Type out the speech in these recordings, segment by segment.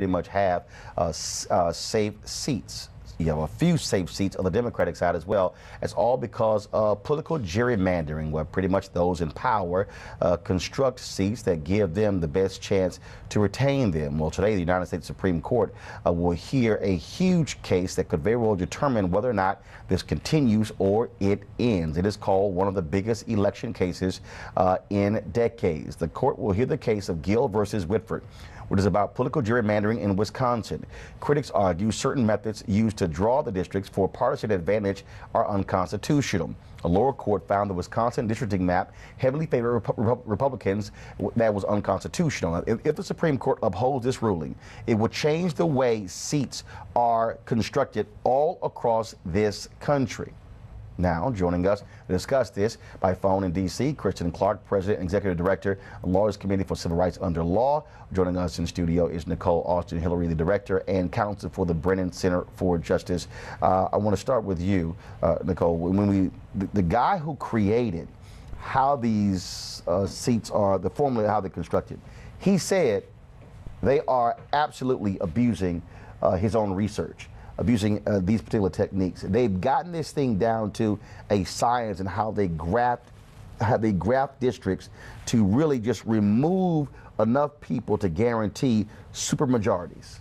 pretty much have safe seats. You have a few safe seats on the Democratic side as well. It's all because of political gerrymandering, where pretty much those in power construct seats that give them the best chance to retain them. Well, today the United States Supreme Court will hear a huge case that could very well determine whether or not this continues or it ends. It is called one of the biggest election cases in decades. The court will hear the case of Gill versus Whitford, which is about political gerrymandering in Wisconsin. Critics argue certain methods used to draw the districts for partisan advantage are unconstitutional. A lower court found the Wisconsin districting map heavily favored Republicans. That was unconstitutional. If the Supreme Court upholds this ruling, it would change the way seats are constructed all across this country. Now, joining us to discuss this by phone in D.C., Kristen Clark, President and Executive Director of Lawyers Committee for Civil Rights Under Law. Joining us in studio is Nicole Austin Hillary, the Director and Counsel for the Brennan Center for Justice. I want to start with you, Nicole. When the guy who created how these seats are, the formula, how they're constructed, he said they are absolutely abusing his own research, abusing these particular techniques. They've gotten this thing down to a science and how they graft districts to really just remove enough people to guarantee supermajorities.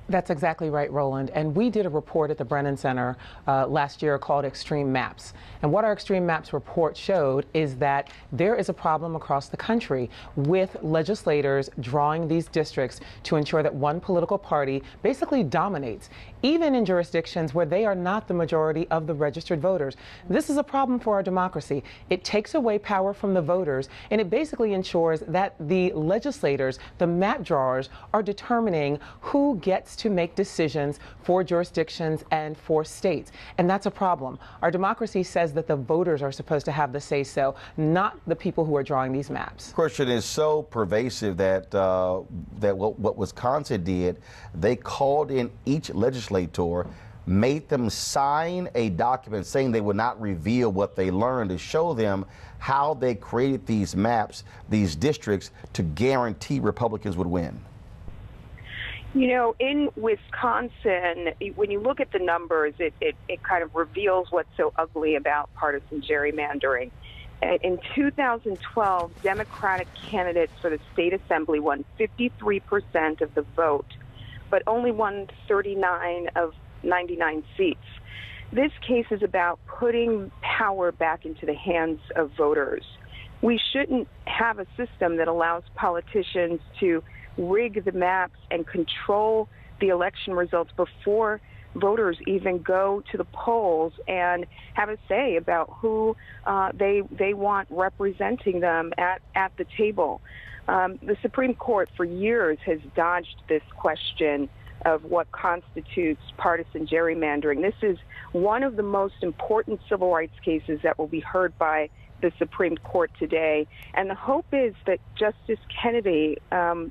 That's exactly right, Roland. And we did a report at the Brennan Center last year called Extreme Maps. And what our Extreme Maps report showed is that there is a problem across the country with legislators drawing these districts to ensure that one political party basically dominates, even in jurisdictions where they are not the majority of the registered voters. This is a problem for our democracy. It takes away power from the voters, and it basically ensures that the legislators, the map drawers, are determining who gets to make decisions for jurisdictions and for states. And that's a problem. Our democracy says that the voters are supposed to have the say-so, not the people who are drawing these maps. Question is so pervasive that what Wisconsin did, they called in each legislator, made them sign a document saying they would not reveal what they learned, to show them how they created these maps, these districts, to guarantee Republicans would win. You know, in Wisconsin, when you look at the numbers, it kind of reveals what's so ugly about partisan gerrymandering. In 2012, Democratic candidates for the state assembly won 53% of the vote, but only won 39 of 99 seats. This case is about putting power back into the hands of voters. We shouldn't have a system that allows politicians to rig the maps and control the election results before voters even go to the polls and have a say about who they want representing them at the table. The Supreme Court for years has dodged this question of what constitutes partisan gerrymandering. This is one of the most important civil rights cases that will be heard by the Supreme Court today. And the hope is that Justice Kennedy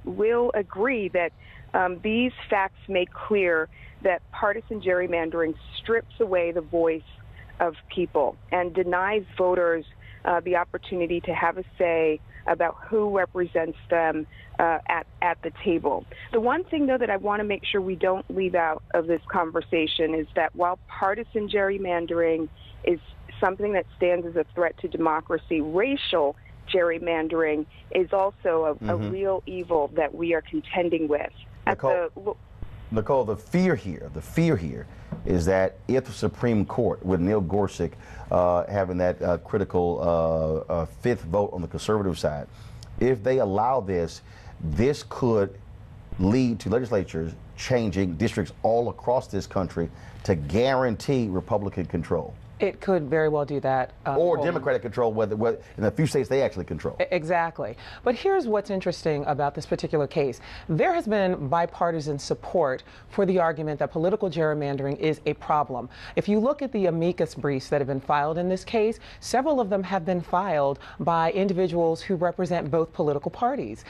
will agree that these facts make clear that partisan gerrymandering strips away the voice of people and denies voters the opportunity to have a say about who represents them at the table. The one thing, though, that I want to make sure we don't leave out of this conversation is that while partisan gerrymandering is something that stands as a threat to democracy, racial gerrymandering is also a real evil that we are contending with. Nicole, the fear here is that if the Supreme Court, with Neil Gorsuch having that critical fifth vote on the conservative side, if they allow this, this could lead to legislatures changing districts all across this country to guarantee Republican control. It could very well do that. Or Democratic control, whether in a few states they actually control. Exactly. But here's what's interesting about this particular case. There has been bipartisan support for the argument that political gerrymandering is a problem. If you look at the amicus briefs that have been filed in this case, several of them have been filed by individuals who represent both political parties.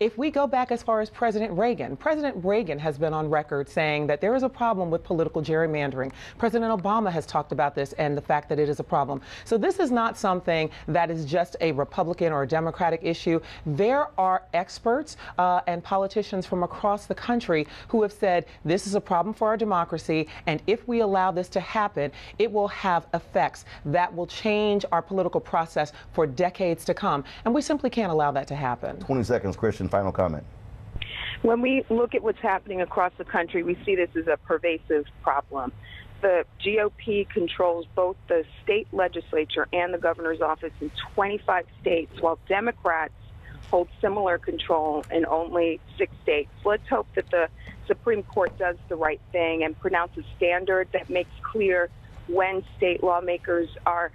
If we go back as far as President Reagan has been on record saying that there is a problem with political gerrymandering. President Obama has talked about this and the fact that it is a problem. So this is not something that is just a Republican or a Democratic issue. There are experts and politicians from across the country who have said this is a problem for our democracy, and if we allow this to happen, it will have effects that will change our political process for decades to come, and we simply can't allow that to happen. 20 seconds, Christian, final comment. When we look at what's happening across the country, we see this as a pervasive problem. The GOP controls both the state legislature and the governor's office in 25 states, while Democrats hold similar control in only 6 states. Let's hope that the Supreme Court does the right thing and pronounces a standard that makes clear when state lawmakers are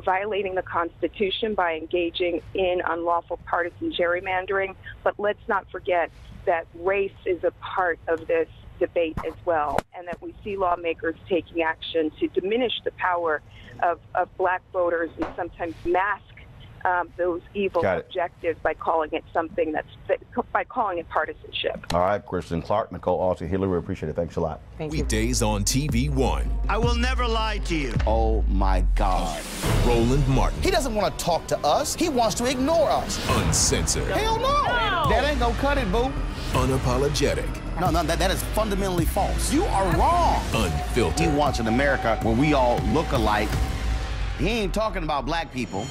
violating the Constitution by engaging in unlawful partisan gerrymandering. But let's not forget that race is a part of this debate as well, and that we see lawmakers taking action to diminish the power of black voters and sometimes mask those evil objectives by calling it something by calling it partisanship. All right, Kristen Clark, Nicole Austin, Hillary, we appreciate it. Thanks a lot. Thank you. Weekdays on TV One. I will never lie to you. Oh my God. Roland Martin. He doesn't want to talk to us. He wants to ignore us. Uncensored. Hell no. That ain't gonna cut it, boo. Unapologetic. No, that is fundamentally false. You are wrong. Unfiltered. He wants an America where we all look alike. He ain't talking about black people.